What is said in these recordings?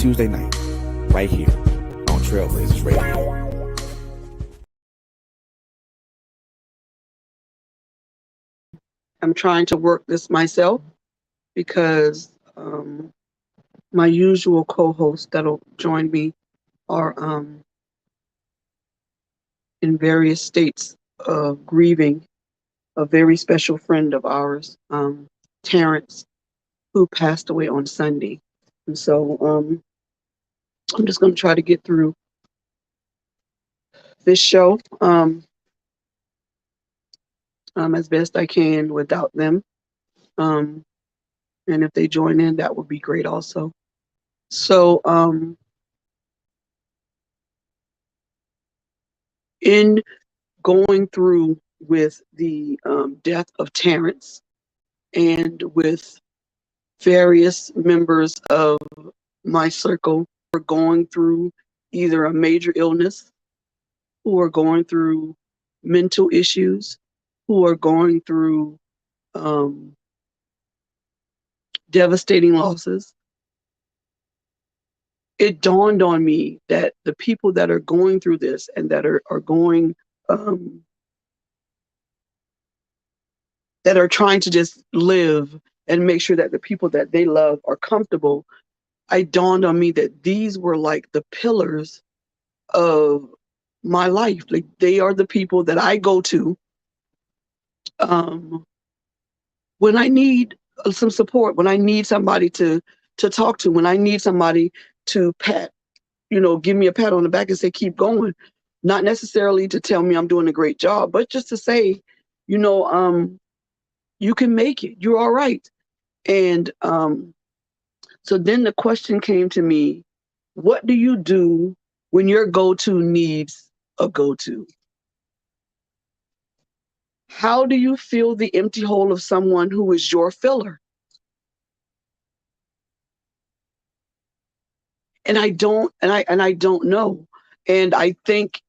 Tuesday night, right here on Trailblazers Radio. I'm trying to work this myself because my usual co-hosts that'll join me are in various states of grieving a very special friend of ours, Terrence, who passed away on Sunday. And so I'm just going to try to get through this show as best I can without them. And if they join in, that would be great also. So in going through with the death of Terrence and with various members of my circle who are going through either a major illness, who are going through mental issues, who are going through devastating losses, it dawned on me that the people that are going through this and that are going that are trying to just live and make sure that the people that they love are comfortable, it dawned on me that these were like the pillars of my life. Like they are the people that I go to when I need some support, when I need somebody to talk to, when I need somebody to give me a pat on the back and say, keep going. Not necessarily to tell me I'm doing a great job, but just to say, you can make it. You're all right. And so then the question came to me, what do you do when your go-to needs a go-to? How do you fill the empty hole of someone who is your filler? And I don't know. And I think,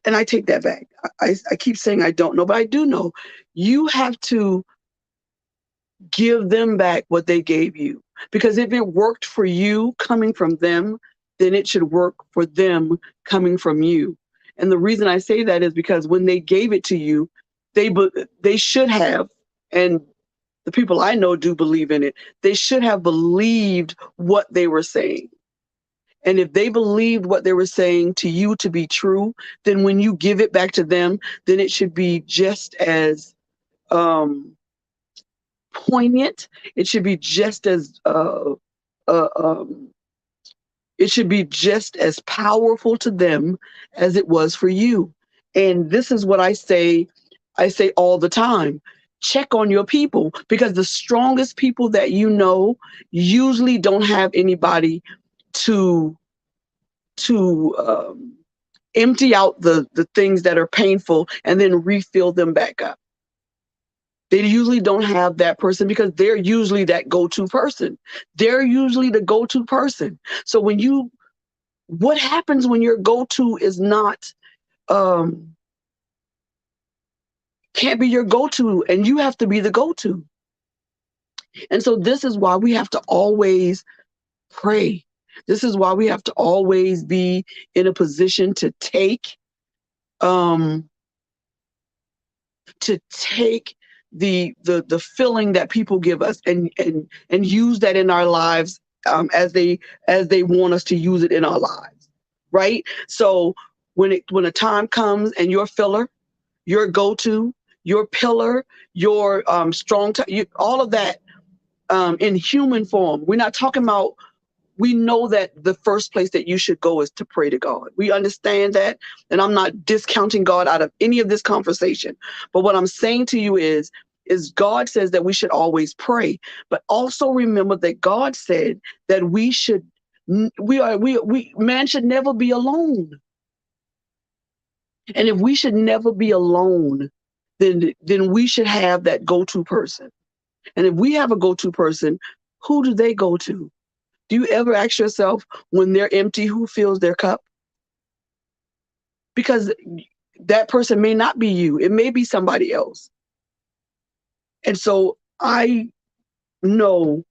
and I take that back. I keep saying I don't know, but I do know. You have to give them back what they gave you. Because if it worked for you coming from them, then it should work for them coming from you. And the reason I say that is because when they gave it to you, they should have, and the people I know do believe in it, they should have believed what they were saying. And if they believed what they were saying to you to be true, then when you give it back to them, then it should be just as poignant. It should be just as it should be just as powerful to them as it was for you. And this is what I say all the time. Check on your people, because the strongest people that you know usually don't have anybody to empty out the things that are painful and then refill them back up. They usually don't have that person because they're usually that go-to person. They're usually the go-to person. So what happens when your go-to is not, can't be your go-to, and you have to be the go-to? And so this is why we have to always pray. This is why we have to always be in a position to take the feeling that people give us and use that in our lives as they want us to use it in our lives, right? So when a time comes and your filler, your go-to, your pillar, your strong, all of that in human form. We're not talking about. We know that the first place that you should go is to pray to God. We understand that, and I'm not discounting God out of any of this conversation. But what I'm saying to you is God says that we should always pray, but also remember that God said that man should never be alone. And if we should never be alone, then we should have that go-to person. And if we have a go-to person, who do they go to? Do you ever ask yourself, when they're empty, who fills their cup? Because that person may not be you. It may be somebody else. And so I know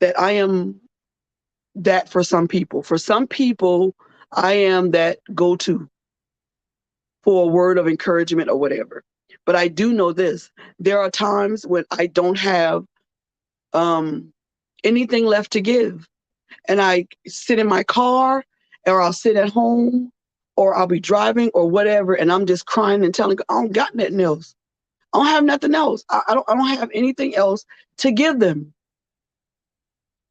that I am that for some people. For some people, I am that go-to for a word of encouragement or whatever. But I do know this. There are times when I don't have um, anything left to give. And I sit in my car, or I'll sit at home, or I'll be driving or whatever, and I'm just crying and telling, I don't got nothing else. I don't have nothing else. I don't have anything else to give them.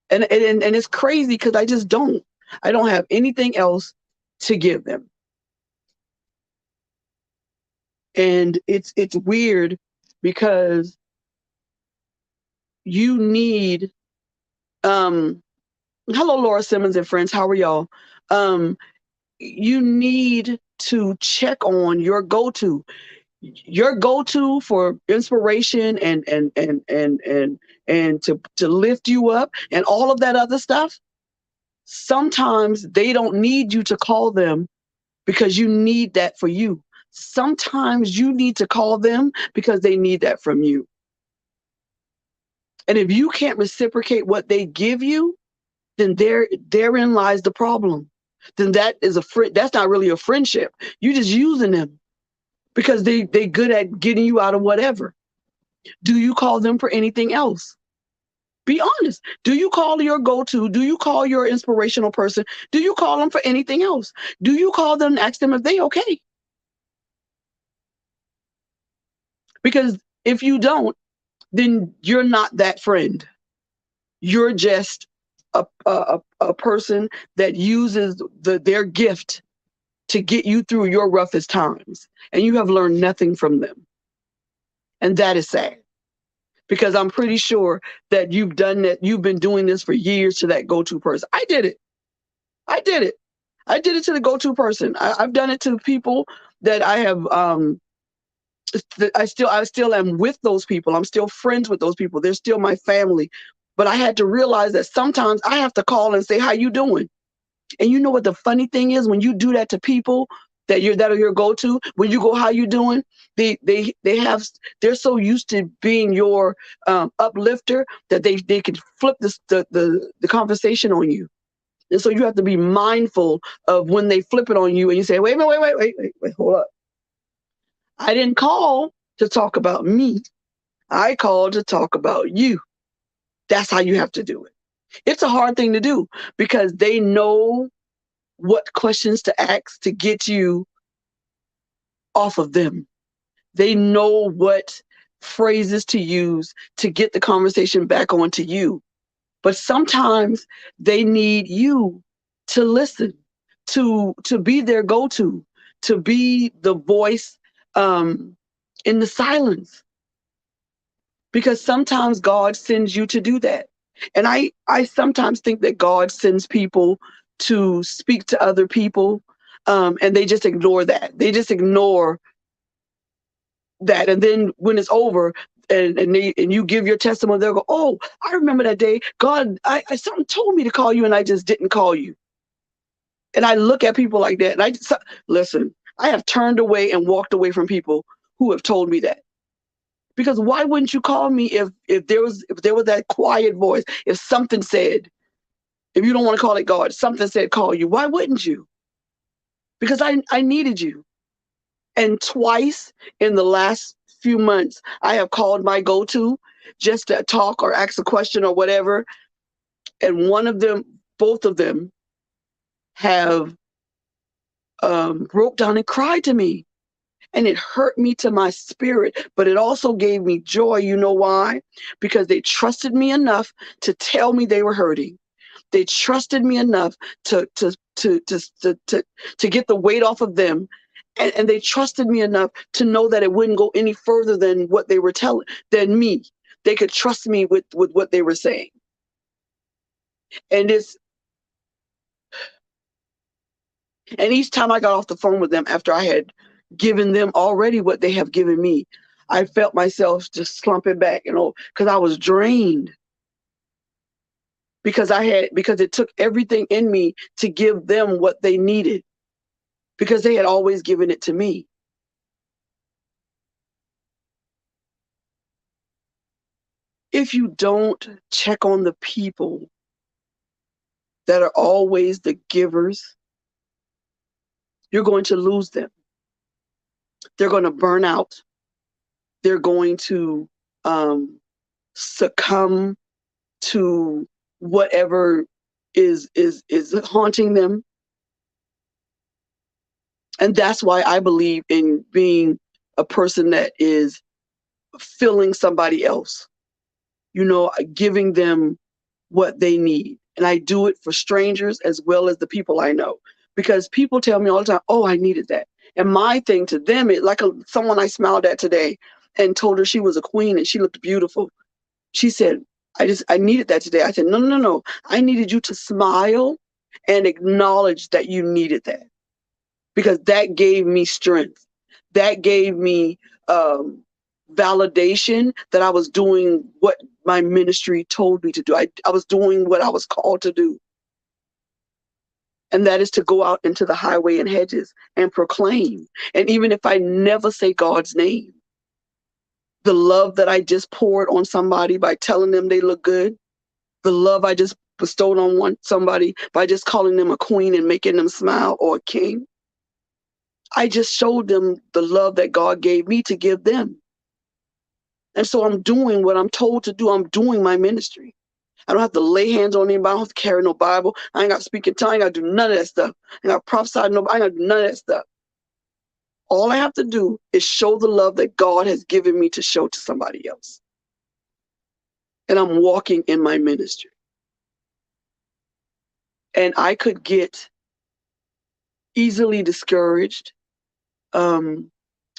And it's crazy because I just don't. I don't have anything else to give them. And it's weird because you need hello Laura Simmons and friends, how are y'all? You need to check on your go-to for inspiration and to lift you up and all of that other stuff. Sometimes they don't need you to call them because you need that for you. Sometimes you need to call them because they need that from you. And if you can't reciprocate what they give you, then therein lies the problem. Then that's not really a friendship. You're just using them because they good at getting you out of whatever. Do you call them for anything else? Be honest. Do you call your go-to? Do you call your inspirational person? Do you call them for anything else? Do you call them and ask them if they okay? Because if you don't, then you're not that friend. You're just a person that uses their gift to get you through your roughest times, and you have learned nothing from them. And that is sad, because I'm pretty sure that you've been doing this for years to that go-to person. I did it. I did it. I did it to the go-to person. I've done it to people that I have I still am with those people. I'm still friends with those people. They're still my family. But I had to realize that sometimes I have to call and say, how you doing? And you know what the funny thing is, when you do that to people that are your go-to, when you go, how you doing? They're so used to being your uplifter that they can flip the conversation on you. And so you have to be mindful of when they flip it on you and you say, wait a minute, wait, hold up. I didn't call to talk about me. I called to talk about you. That's how you have to do it. It's a hard thing to do because they know what questions to ask to get you off of them. They know what phrases to use to get the conversation back onto you. But sometimes they need you to listen, to be their go-to, to be the voice in the silence. Because sometimes God sends you to do that. And I sometimes think that God sends people to speak to other people, and they just ignore that. They just ignore that. And then when it's over and you give your testimony, they'll go, oh, I remember that day. God, I something told me to call you and I just didn't call you. And I look at people like that and listen, I have turned away and walked away from people who have told me that. Because why wouldn't you call me if there was that quiet voice, if something said, if you don't want to call it God, something said call you, why wouldn't you? Because I needed you. And twice in the last few months, I have called my go-to just to talk or ask a question or whatever. And both of them have broke down and cried to me. And it hurt me to my spirit, but it also gave me joy. You know why? Because they trusted me enough to tell me they were hurting. They trusted me enough to get the weight off of them. And they trusted me enough to know that it wouldn't go any further than what they were than me. They could trust me with what they were saying. And each time I got off the phone with them after I had given them already what they have given me, I felt myself just slumping back, because I was drained. Because it took everything in me to give them what they needed, because they had always given it to me. If you don't check on the people that are always the givers, you're going to lose them. They're going to burn out. They're going to succumb to whatever is haunting them. And that's why I believe in being a person that is filling somebody else, giving them what they need. And I do it for strangers as well as the people I know, because people tell me all the time, oh, I needed that. And my thing to them is like someone I smiled at today and told her she was a queen and she looked beautiful. She said, I needed that today. I said, no. I needed you to smile and acknowledge that you needed that, because that gave me strength. That gave me validation that I was doing what my ministry told me to do. I was doing what I was called to do. And that is to go out into the highway and hedges and proclaim. And even if I never say God's name, the love that I just poured on somebody by telling them they look good, the love I just bestowed on somebody by just calling them a queen and making them smile, or a king, I just showed them the love that God gave me to give them. And so I'm doing what I'm told to do. I'm doing my ministry. I don't have to lay hands on anybody. I don't have to carry no Bible. I ain't got to speak in tongues. I ain't got to do none of that stuff. I ain't got to prophesy to nobody. I ain't got to do none of that stuff. All I have to do is show the love that God has given me to show to somebody else. And I'm walking in my ministry. And I could get easily discouraged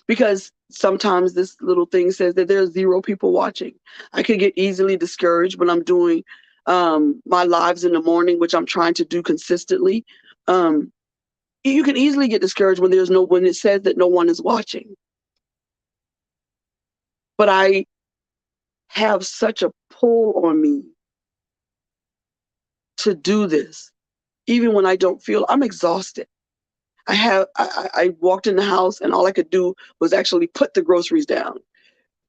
because sometimes this little thing says that there's 0 people watching. I could get easily discouraged when I'm doing my lives in the morning, which I'm trying to do consistently. You can easily get discouraged when when it says that no one is watching. But I have such a pull on me to do this, even when I don't feel. I'm exhausted. I walked in the house and all I could do was actually put the groceries down.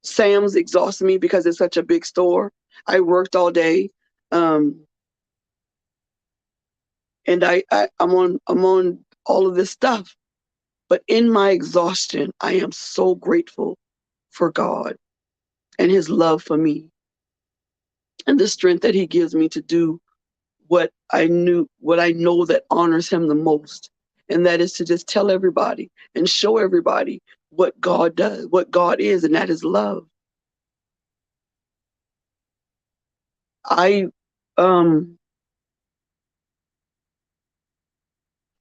Sam's exhausted me because it's such a big store. I worked all day. And I'm on all of this stuff. But in my exhaustion, I am so grateful for God and his love for me and the strength that he gives me to do what I know that honors him the most. And that is to just tell everybody and show everybody what God does, what God is, and that is love. I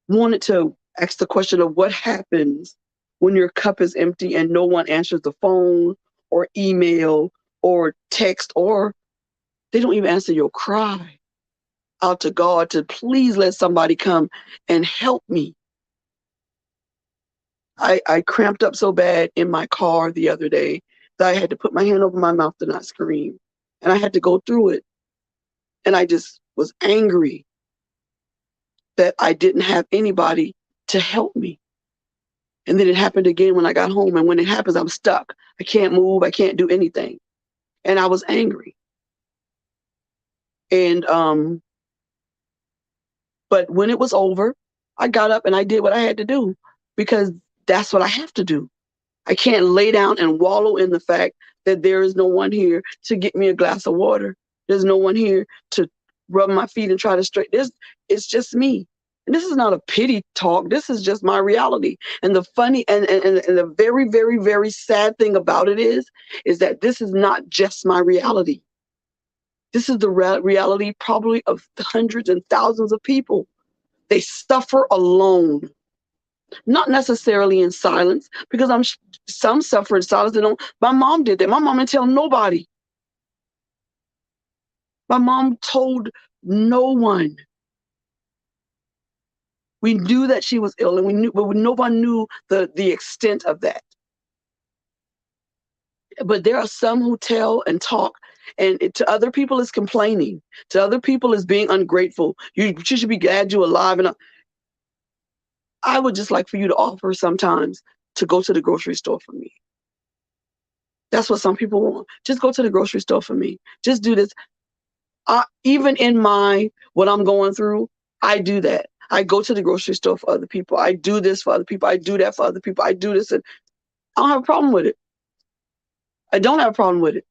wanted to ask the question of what happens when your cup is empty and no one answers the phone or email or text, or they don't even answer your cry out to God to please let somebody come and help me. I cramped up so bad in my car the other day that I had to put my hand over my mouth to not scream. And I had to go through it. And I just was angry that I didn't have anybody to help me. And then it happened again when I got home. And when it happens, I'm stuck. I can't move. I can't do anything. And I was angry. And, but when it was over, I got up and I did what I had to do, because that's what I have to do. I can't lay down and wallow in the fact that there is no one here to get me a glass of water. There's no one here to rub my feet and try to straighten. It's just me. And this is not a pity talk. This is just my reality. And the funny and the very, very, very sad thing about it is that this is not just my reality. This is the reality probably of hundreds and thousands of people. They suffer alone. Not necessarily in silence, because some suffer in silence. They don't. My mom did that. My mom didn't tell nobody. My mom told no one. We knew that she was ill, and we knew, but nobody knew the extent of that. But there are some who tell and talk, and to other people is complaining. To other people is being ungrateful. You should be glad you're alive. And I would just like for you to offer sometimes to go to the grocery store for me. That's what some people want. Just go to the grocery store for me. Just do this. Even in what I'm going through, I do that. I go to the grocery store for other people. I do this for other people. I do that for other people. I do this, and I don't have a problem with it. I don't have a problem with it.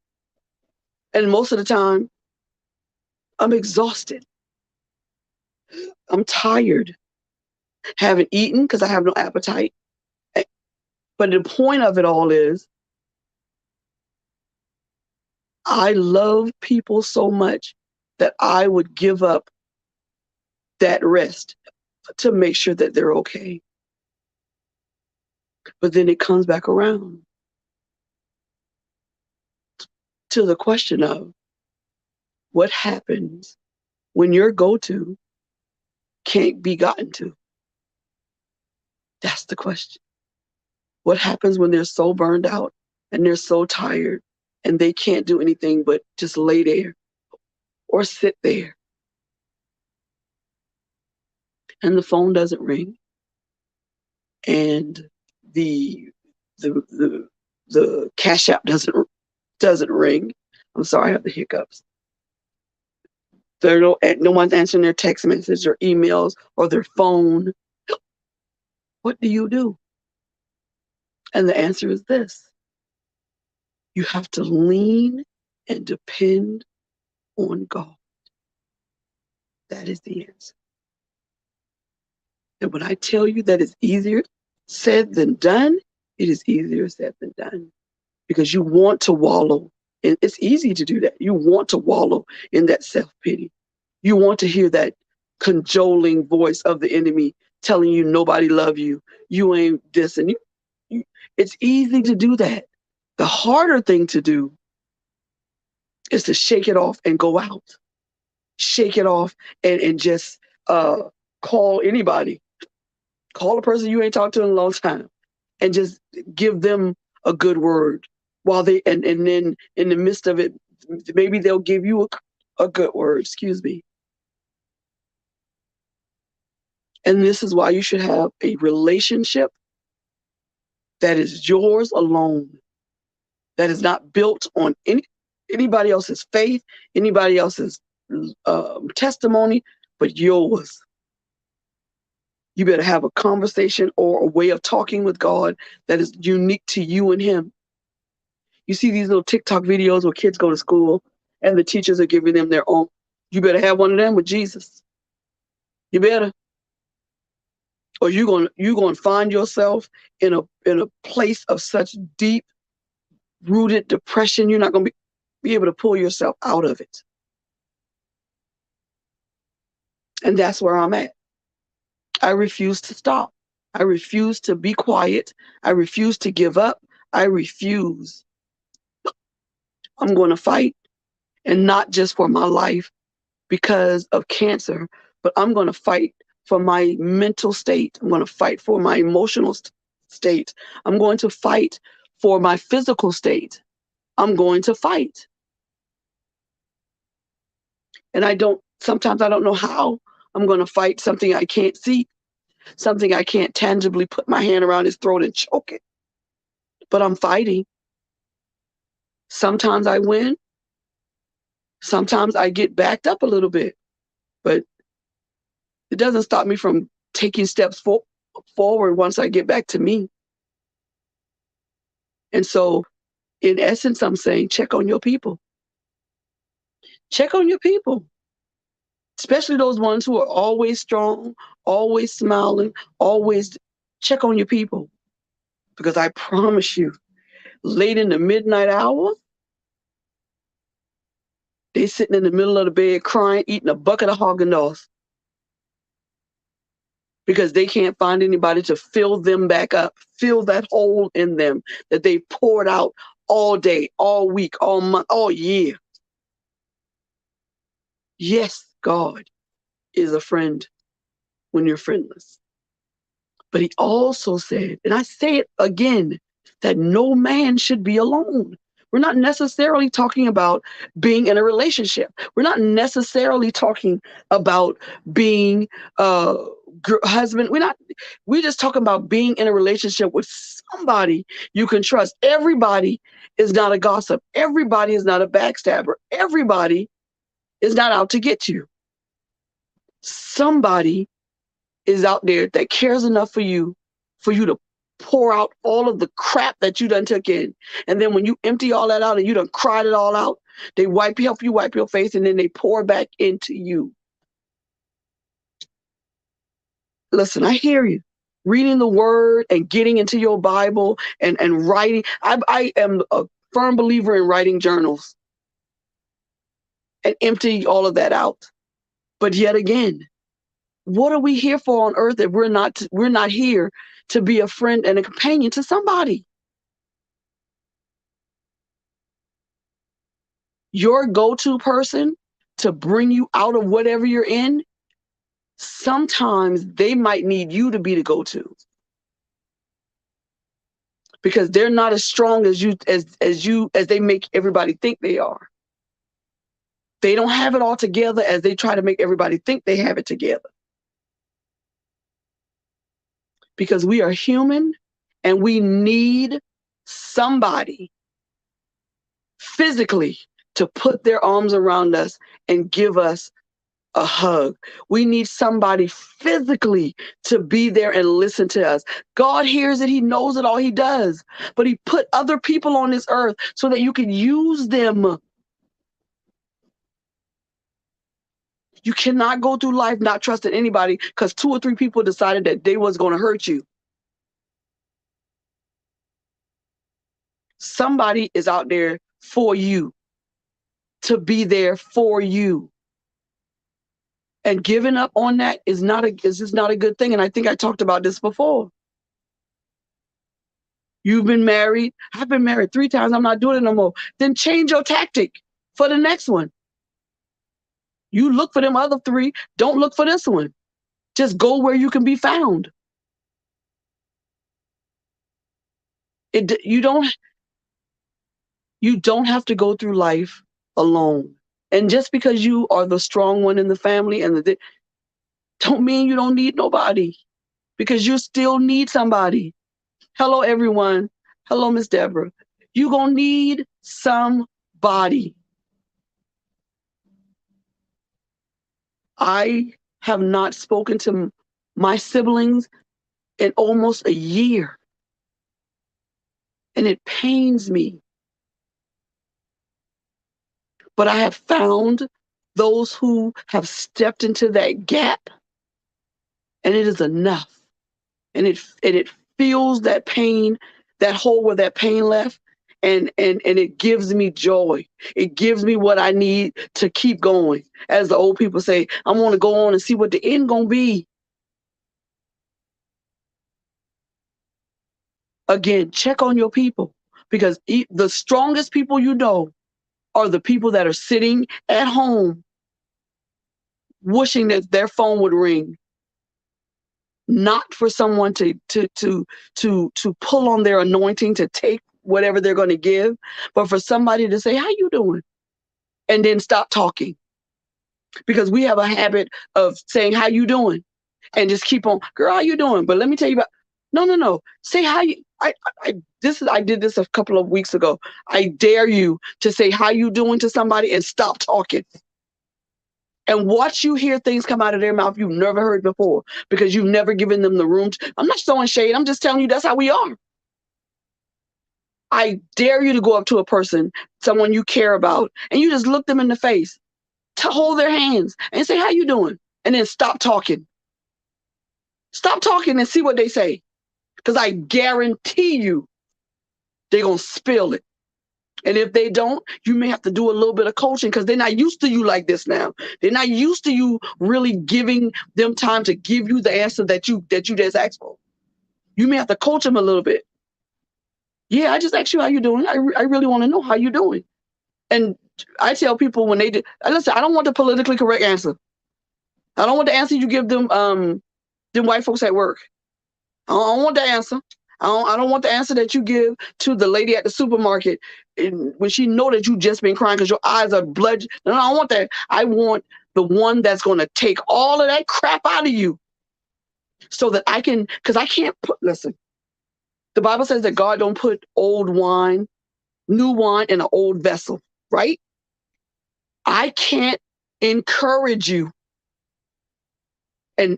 And most of the time, I'm exhausted. I'm tired. Haven't eaten because I have no appetite. But the point of it all is, I love people so much that I would give up that rest to make sure that they're okay. But then it comes back around to the question of what happens when your go-to can't be gotten to. That's the question. What happens when they're so burned out and they're so tired and they can't do anything but just lay there or sit there and the phone doesn't ring and the Cash App doesn't ring. I'm sorry, I have the hiccups. No one's answering their text message or emails or their phone. What do you do? And the answer is this. You have to lean and depend on God. That is the answer. And when I tell you that it's easier said than done, it is easier said than done. Because you want to wallow. And it's easy to do that. You want to wallow in that self-pity. You want to hear that cajoling voice of the enemy telling you nobody love you. You ain't this. And it's easy to do that. The harder thing to do is to shake it off and go out. Shake it off and just call anybody. Call a person you ain't talked to in a long time and just give them a good word while and then in the midst of it, maybe they'll give you a good word, excuse me. And this is why you should have a relationship that is yours alone, that is not built on anybody else's faith, anybody else's testimony, but yours. You better have a conversation or a way of talking with God that is unique to you and him. You see these little TikTok videos where kids go to school and the teachers are giving them their own. You better have one of them with Jesus. You better. Or you're going to find yourself in a place of such deep rooted depression, you're not going to be able to pull yourself out of it. And that's where I'm at. I refuse to stop. I refuse to be quiet. I refuse to give up. I refuse. I'm going to fight, and not just for my life because of cancer, but I'm going to fight for my mental state. I'm going to fight for my emotional state. I'm going to fight for my physical state. I'm going to fight. And sometimes I don't know how I'm going to fight something I can't see, something I can't tangibly put my hand around his throat and choke it. But I'm fighting. Sometimes I win. Sometimes I get backed up a little bit, but it doesn't stop me from taking steps forward once I get back to me. And so, in essence, I'm saying, check on your people. Check on your people, especially those ones who are always strong, always smiling, always check on your people. Because I promise you, late in the midnight hour, they sitting in the middle of the bed crying, eating a bucket of Haagen-Dazs because they can't find anybody to fill them back up, fill that hole in them that they poured out all day, all week, all month, all year. Yes, God is a friend when you're friendless. But he also said, and I say it again, that no man should be alone. We're not necessarily talking about being in a relationship. We're not necessarily talking about being a husband. We're just talking about being in a relationship with somebody you can trust. Everybody is not a gossip. Everybody is not a backstabber. Everybody is not out to get you. Somebody is out there that cares enough for you to pour out all of the crap that you done took in. And then when you empty all that out and you done cried it all out, they help you wipe your face, and then they pour back into you. Listen, I hear you. Reading the word and getting into your Bible and writing. I am a firm believer in writing journals and emptying all of that out. But yet again, what are we here for on earth if we're not here to be a friend and a companion to somebody? Your go-to person to bring you out of whatever you're in, sometimes they might need you to be the go-to, because they're not as strong as they make everybody think they are. They don't have it all together as they try to make everybody think they have it together. Because we are human and we need somebody physically to put their arms around us and give us a hug. We need somebody physically to be there and listen to us. God hears it. He knows it all. He does. But he put other people on this earth so that you can use them. You cannot go through life not trusting anybody because 2 or 3 people decided that they was going to hurt you. Somebody is out there for you, to be there for you. And giving up on that is just not a good thing. And I think I talked about this before. You've been married. I've been married 3 times. I'm not doing it no more. Then change your tactic for the next one. You look for them other 3. Don't look for this one. Just go where you can be found. You don't have to go through life alone. And just because you are the strong one in the family don't mean you don't need nobody, because you still need somebody. Hello, everyone. Hello, Miss Deborah. You're going to need somebody. I have not spoken to my siblings in almost a year, and it pains me. But I have found those who have stepped into that gap, and it is enough. And it feels that pain, that hole where that pain left, and it gives me joy. It gives me what I need to keep going. As the old people say, I want to go on and see what the end gonna be. Again, check on your people, because the strongest people you know are the people that are sitting at home wishing that their phone would ring, not for someone to pull on their anointing to take whatever they're going to give, but for somebody to say, how you doing? And then stop talking. Because we have a habit of saying, how you doing? And just keep on, girl, how you doing? But let me tell you about, no. Say how you, I did this a couple of weeks ago. I dare you to say how you doing to somebody and stop talking. And watch you hear things come out of their mouth you've never heard before, because you've never given them the room. I'm not throwing shade. I'm just telling you that's how we are. I dare you to go up to a person, someone you care about, and you just look them in the face, to hold their hands and say, how you doing? And then stop talking. Stop talking and see what they say. Because I guarantee you, they're going to spill it. And if they don't, you may have to do a little bit of coaching, because they're not used to you like this now. They're not used to you really giving them time to give you the answer that you just asked for. You may have to coach them a little bit. Yeah, I just asked you how you doing. I really want to know how you doing. And I tell people when they do, listen, I don't want the politically correct answer. I don't want the answer you give them white folks at work. I don't want the answer. I don't want the answer that you give to the lady at the supermarket when she know that you just been crying because your eyes are blood. No, I don't want that. I want the one that's going to take all of that crap out of you, so that I can, because I can't listen. The Bible says that God don't put new wine in an old vessel, right? I can't encourage you, and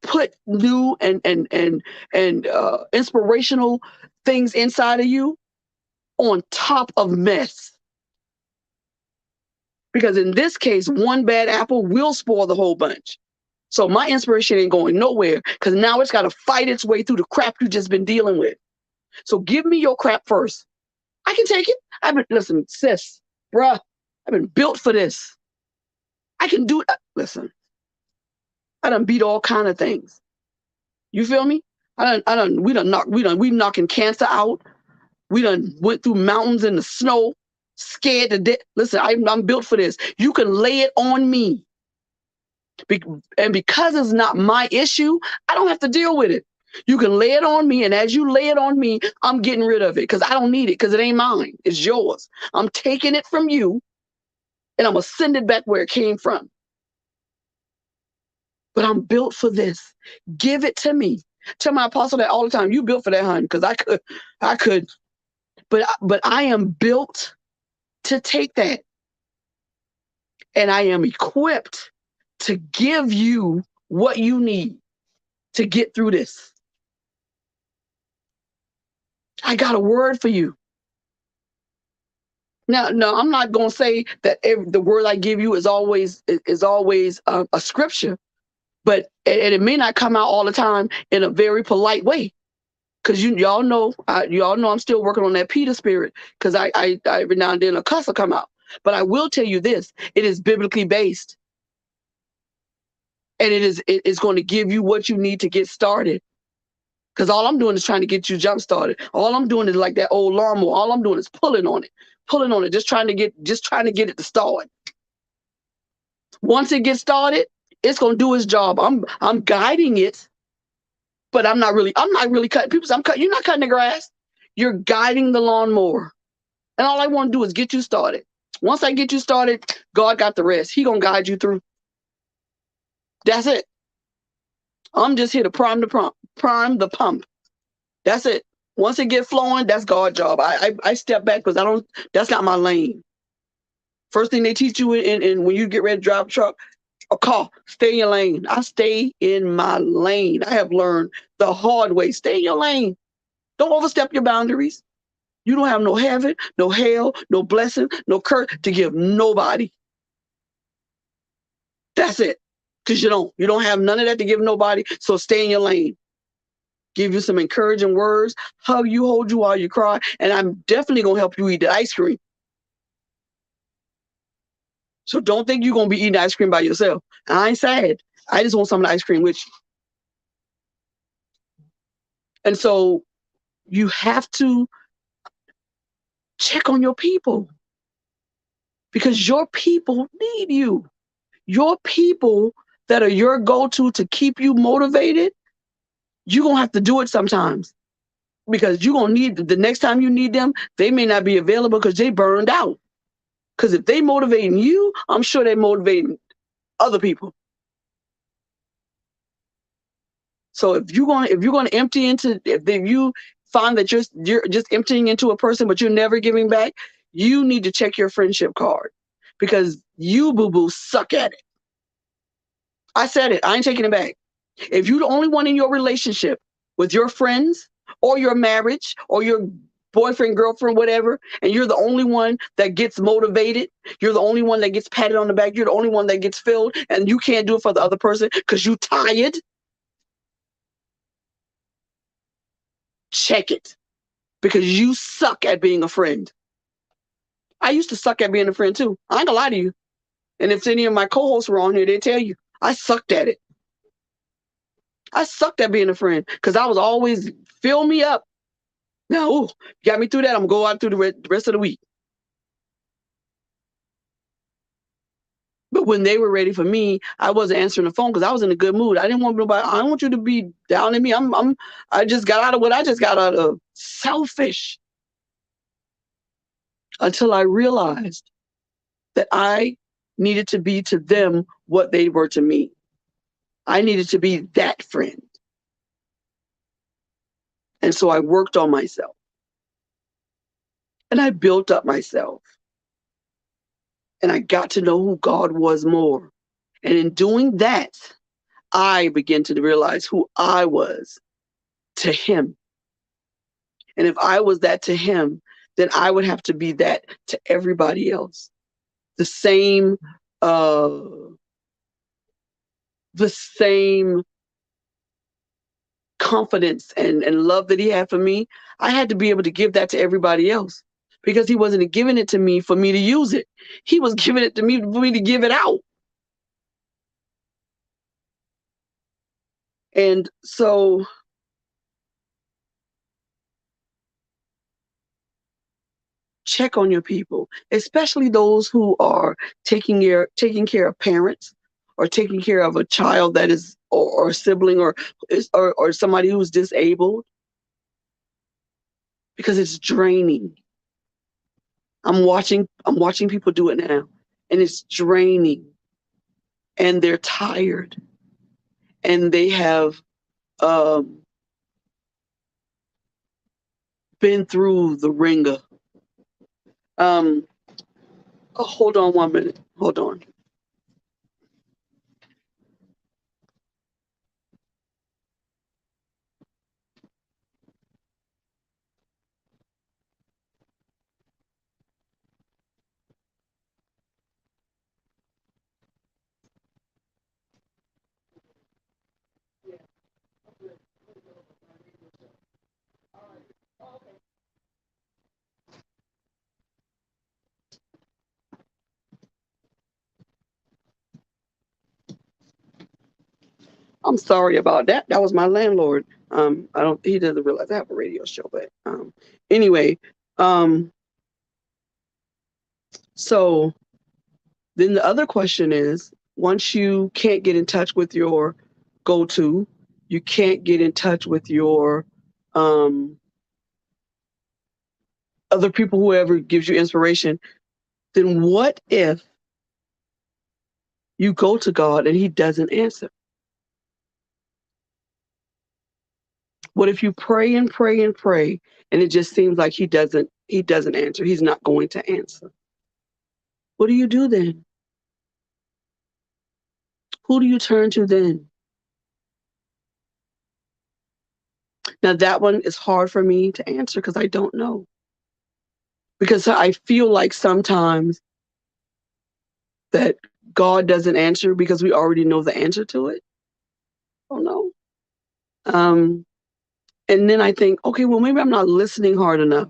put new and inspirational things inside of you on top of mess. Because in this case, one bad apple will spoil the whole bunch. So my inspiration ain't going nowhere, because now it's got to fight its way through the crap you just been dealing with. So give me your crap first. I can take it. Listen, sis, bruh, I've been built for this. I can do it. Listen, I done beat all kind of things. You feel me? We knocking cancer out. We done went through mountains in the snow, scared to death. Listen, I'm built for this. You can lay it on me. And because it's not my issue, I don't have to deal with it. You can lay it on me, and as you lay it on me, I'm getting rid of it because I don't need it, because it ain't mine. It's yours. I'm taking it from you, and I'm going to send it back where it came from. But I'm built for this. Give it to me. Tell my apostle that all the time. You built for that, hun, because I could. But I am built to take that. And I am equipped to give you what you need to get through this. I got a word for you. Now, no, I'm not going to say that the word I give you is always a scripture, but it may not come out all the time in a very polite way, because y'all know I'm still working on that Peter spirit, because I every now and then a cuss will come out. But I will tell you this: it is biblically based, and it is going to give you what you need to get started. Because all I'm doing is trying to get you jump started. All I'm doing is like that old lawnmower. All I'm doing is pulling on it, just trying to get it to start. Once it gets started, it's gonna do its job. I'm guiding it, but I'm not really cutting people. You're not cutting the grass. You're guiding the lawnmower, and all I want to do is get you started. Once I get you started, God got the rest. He gonna guide you through. That's it. I'm just here to prime the pump. That's it. Once it get flowing, that's God's job. I step back because that's not my lane. First thing they teach you in when you get ready to drive a truck, a car, stay in your lane. I stay in my lane. I have learned the hard way. Stay in your lane. Don't overstep your boundaries. You don't have no heaven, no hell, no blessing, no curse to give nobody. That's it. Because you don't have none of that to give nobody. So stay in your lane. Give you some encouraging words, hug you, hold you while you cry, and I'm definitely gonna help you eat the ice cream. So don't think you're gonna be eating ice cream by yourself. I ain't sad. I just want some of the ice cream with you. And so you have to check on your people, because your people need you. Your people that are your go-to to keep you motivated, you're going to have to do it sometimes, because you're going to need, the next time you need them, they may not be available because they burned out. Because if they motivating you, I'm sure they're motivating other people. So if you're going to empty into, if you find that you're just emptying into a person, but you're never giving back, you need to check your friendship card, because you boo-boo suck at it. I said it. I ain't taking it back. If you're the only one in your relationship with your friends or your marriage or your boyfriend, girlfriend, whatever, and you're the only one that gets motivated, you're the only one that gets patted on the back, you're the only one that gets filled, and you can't do it for the other person because you're tired, check it, because you suck at being a friend. I used to suck at being a friend too. I ain't gonna lie to you. And if any of my co-hosts were on here, they'd tell you, I sucked at it. I sucked at being a friend because I was always fill me up. Now, ooh, got me through that. I'm gonna go out through the rest of the week. But when they were ready for me, I wasn't answering the phone because I was in a good mood. I didn't want nobody. I don't want you to be down on me. I just got out of what I just got out of. Selfish. Until I realized that I needed to be to them what they were to me. I needed to be that friend. And so I worked on myself. And I built up myself. and I got to know who God was more. And in doing that, I began to realize who I was to him. And if I was that to him, then I would have to be that to everybody else. The same, uh, the same confidence and love that he had for me, I had to be able to give that to everybody else, because he wasn't giving it to me for me to use it. He was giving it to me for me to give it out. And so check on your people, especially those who are taking care of parents, or taking care of a child that is, or a sibling, or somebody who's disabled, because it's draining. I'm watching people do it now, and it's draining, and they're tired, and they have been through the ringer. Oh, hold on 1 minute. Hold on. I'm sorry about that. That was my landlord. He doesn't realize I have a radio show, but anyway, so then the other question is, once you can't get in touch with your go-to, you can't get in touch with your other people, whoever gives you inspiration, then what if you go to God and he doesn't answer? What if you pray and pray and pray, and it just seems like he doesn't answer? He's not going to answer. What do you do then? Who do you turn to then? Now that one is hard for me to answer because I don't know. Because I feel like sometimes that God doesn't answer because we already know the answer to it. Oh no. And then I think, okay, well, maybe I'm not listening hard enough.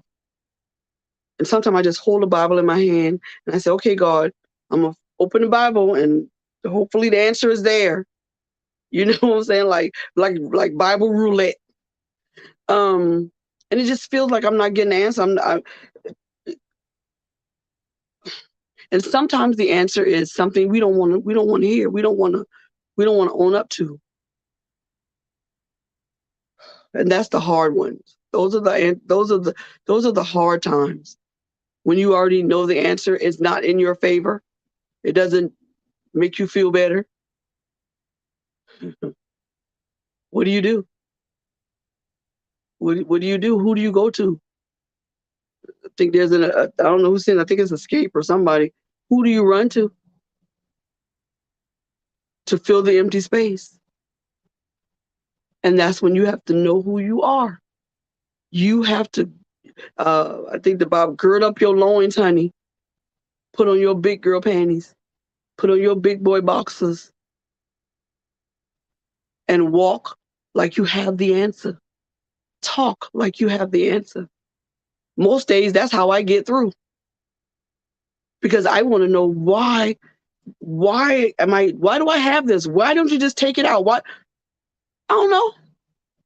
And sometimes I just hold the Bible in my hand and I say, okay, God, I'm going to open the Bible and hopefully the answer is there. You know what I'm saying? Like Bible roulette. And it just feels like I'm not getting the answer. And sometimes the answer is something we don't want to hear. We don't want to own up to. And that's the hard ones. Those are the hard times. When you already know the answer is not in your favor. It doesn't make you feel better. What do you do? What do you do? Who do you go to? I think there's I don't know who's saying, I think it's Escape or somebody. Who do you run to fill the empty space? And that's when you have to know who you are. You have to, I think the Bible, gird up your loins, honey. Put on your big girl panties. Put on your big boy boxers. And walk like you have the answer. Talk like you have the answer. Most days, that's how I get through. Because I want to know why do I have this? Why don't you just take it out? Why? I don't know.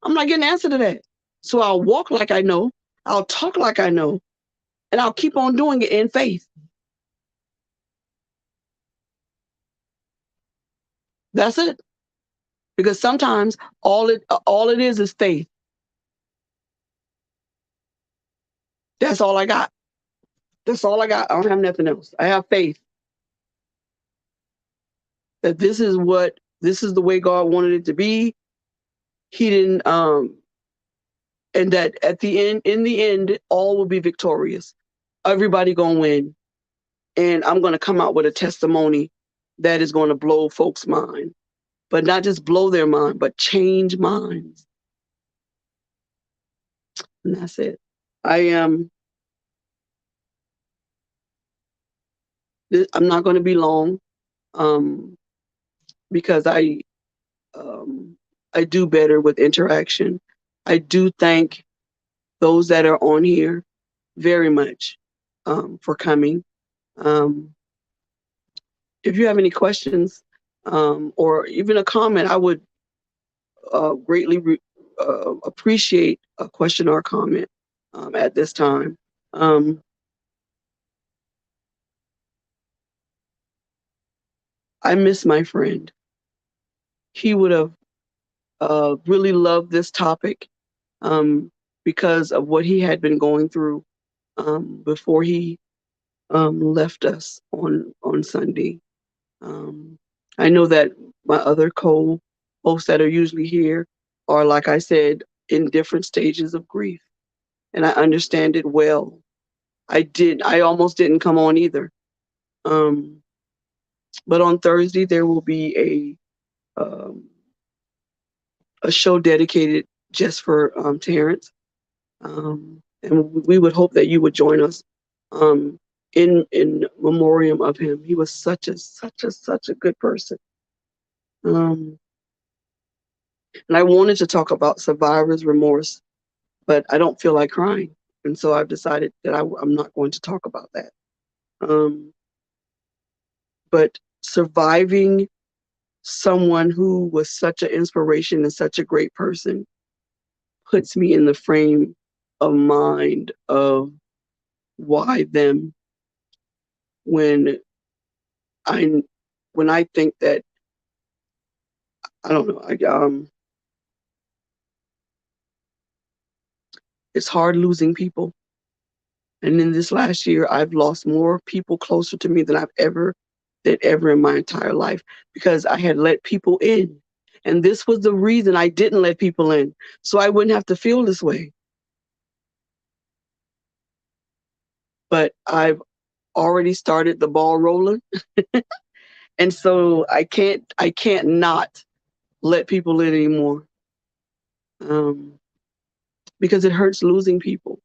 I'm not getting an answer to that. So I'll walk like I know. I'll talk like I know. And I'll keep on doing it in faith. That's it. Because sometimes all it is faith. That's all I got. That's all I got. I don't have nothing else. I have faith that this is the way God wanted it to be. He didn't, and that in the end, all will be victorious. Everybody gonna win. and I'm going to come out with a testimony that is going to blow folks' mind, but not just blow their mind, but change minds. And that's it. I'm not going to be long, because I do better with interaction. I do thank those that are on here very much, for coming. If you have any questions, or even a comment, I would greatly appreciate a question or a comment, at this time. I miss my friend. He would have really loved this topic, because of what he had been going through, before he left us on Sunday. I know that my other co-hosts that are usually here are, like I said, in different stages of grief, and I understand it well. I almost didn't come on either. But on Thursday there will be a show dedicated just for Terrence, and we would hope that you would join us, in memoriam of him. He was such a good person. And I wanted to talk about survivor's remorse, but I don't feel like crying, and so I've decided that I'm not going to talk about that. But surviving someone who was such an inspiration and such a great person puts me in the frame of mind of why them, when I think that, I don't know, it's hard losing people. And in this last year, I've lost more people closer to me than ever in my entire life, because I had let people in. And this was the reason I didn't let people in, so I wouldn't have to feel this way. But I've already started the ball rolling. And so I can't not let people in anymore. Because it hurts losing people.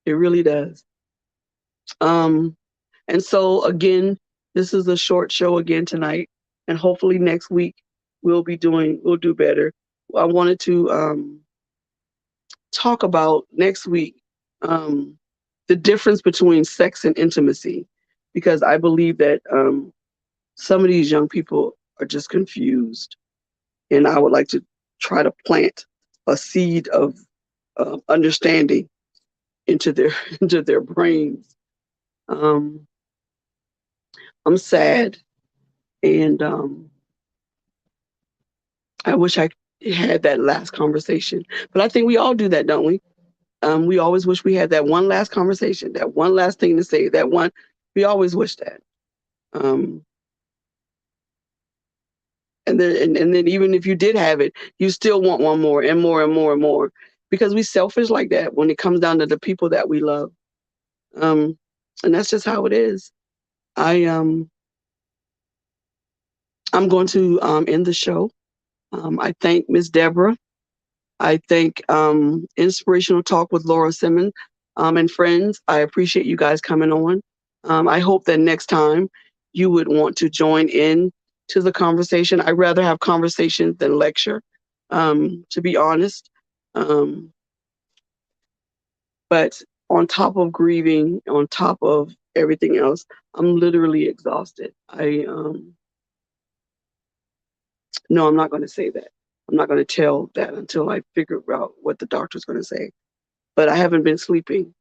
It really does. And so again, this is a short show again tonight, and hopefully next week we'll do better. I wanted to talk about next week, the difference between sex and intimacy, because I believe that some of these young people are just confused, and I would like to try to plant a seed of understanding into their brains. I'm sad, and I wish I had that last conversation. But I think we all do that, don't we? We always wish we had that one last conversation, that one last thing to say, we always wish that. And then even if you did have it, you still want one more and more and more and more, because we selfish like that when it comes down to the people that we love. And that's just how it is. I'm going to end the show. I thank Miss Deborah. I thank Inspirational Talk with Laura Simmons, and friends. I appreciate you guys coming on. I hope that next time you would want to join in to the conversation. I'd rather have conversation than lecture, to be honest. But on top of grieving, on top of everything else, I'm literally exhausted. No, I'm not going to say that. I'm not going to tell that until I figure out what the doctor's going to say. But I haven't been sleeping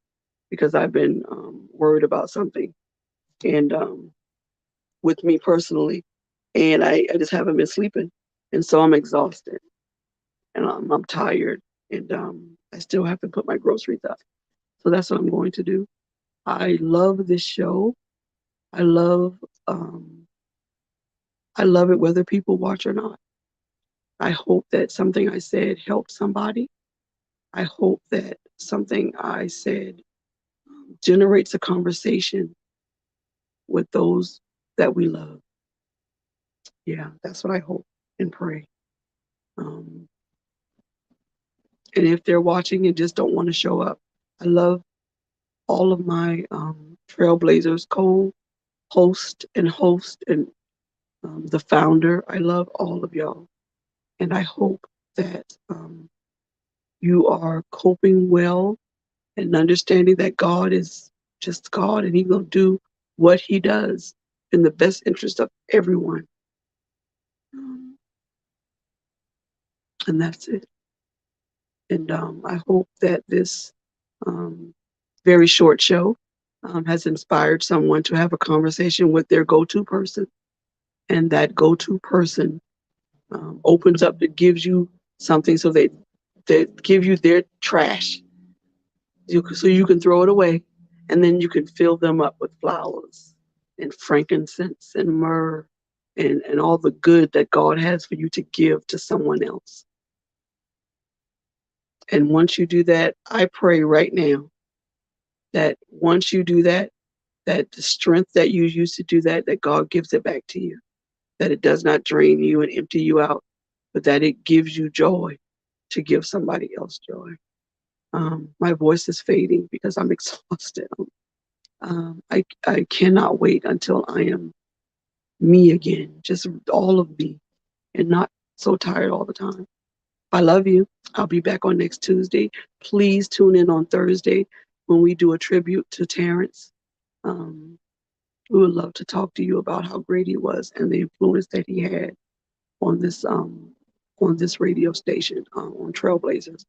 because I've been worried about something, and with me personally, and I just haven't been sleeping, and so I'm exhausted, and I'm tired, and I still have to put my groceries up. So that's what I'm going to do. I love this show. I love it whether people watch or not. I hope that something I said helped somebody. I hope that something I said generates a conversation with those that we love. Yeah, that's what I hope and pray. Um, and if they're watching and just don't want to show up, I love all of my Trailblazers co-host and the founder. I love all of y'all. And I hope that you are coping well and understanding that God is just God and He will do what He does in the best interest of everyone. And that's it. And I hope that this um, very short show has inspired someone to have a conversation with their go-to person. And that go-to person opens up, it gives you something so they give you their trash so you can throw it away, and then you can fill them up with flowers and frankincense and myrrh and all the good that God has for you to give to someone else. And once you do that, I pray right now that once you do that, that the strength that you used to do that, that God gives it back to you, that it does not drain you and empty you out, but that it gives you joy to give somebody else joy. My voice is fading because I'm exhausted. I cannot wait until I am me again, just all of me, and not so tired all the time. I love you. I'll be back on next Tuesday. Please tune in on Thursday when we do a tribute to Terrence. Um, we would love to talk to you about how great he was and the influence that he had on this radio station on Trailblazers.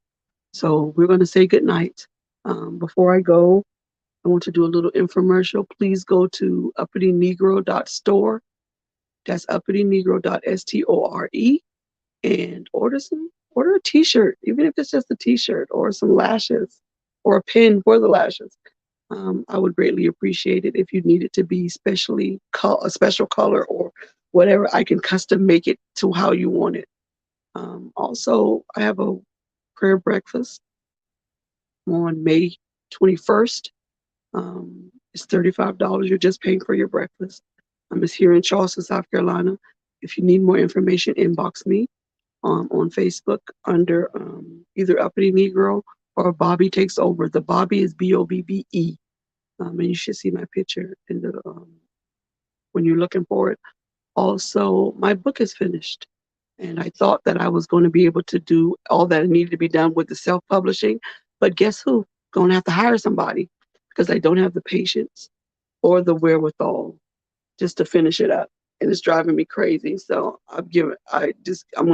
So we're going to say good night. Before I go, I want to do a little infomercial. Please go to uppitynegro.store. That's uppitynegro.store and order a t-shirt, even if it's just a t-shirt or some lashes or a pin for the lashes. I would greatly appreciate it. If you need it to be a special color or whatever, I can custom make it to how you want it. Also, I have a prayer breakfast on May 21st. It's $35. You're just paying for your breakfast. It's here in Charleston, South Carolina. If you need more information, inbox me on Facebook under either Uppity Negro or Bobby Takes Over. The Bobby is Bobbe. And you should see my picture in the when you're looking for it. Also, my book is finished. And I thought that I was going to be able to do all that needed to be done with the self-publishing. But guess who? Going to have to hire somebody because I don't have the patience or the wherewithal just to finish it up. And it's driving me crazy. So I'm going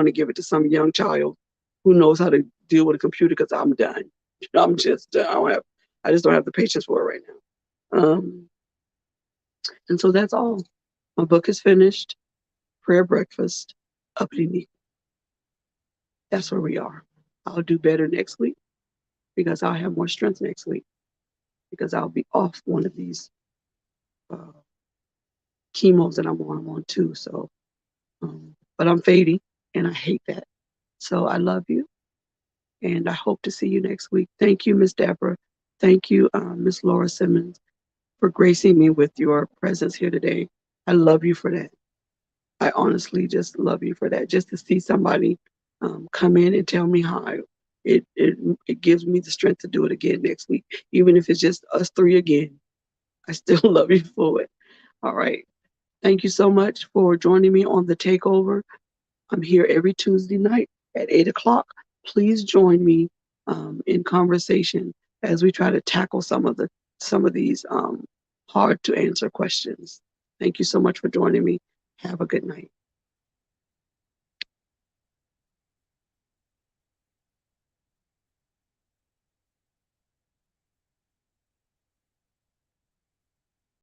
to give it to some young child who knows how to deal with a computer because I'm done. I'm just done. I just don't have the patience for it right now. And so that's all. My book is finished. Prayer breakfast, Uppity Negro. That's where we are. I'll do better next week because I'll have more strength next week because I'll be off one of these chemos that I'm on too. So, but I'm fading and I hate that. So I love you and I hope to see you next week. Thank you, Miss Deborah. Thank you, Miss Laura Simmons, for gracing me with your presence here today. I love you for that. I honestly just love you for that. Just to see somebody come in and tell me how it gives me the strength to do it again next week, even if it's just us three again. I still love you for it. All right. Thank you so much for joining me on the takeover. I'm here every Tuesday night at 8 o'clock. Please join me in conversation as we try to tackle some of these hard to answer questions. Thank you so much for joining me. Have a good night.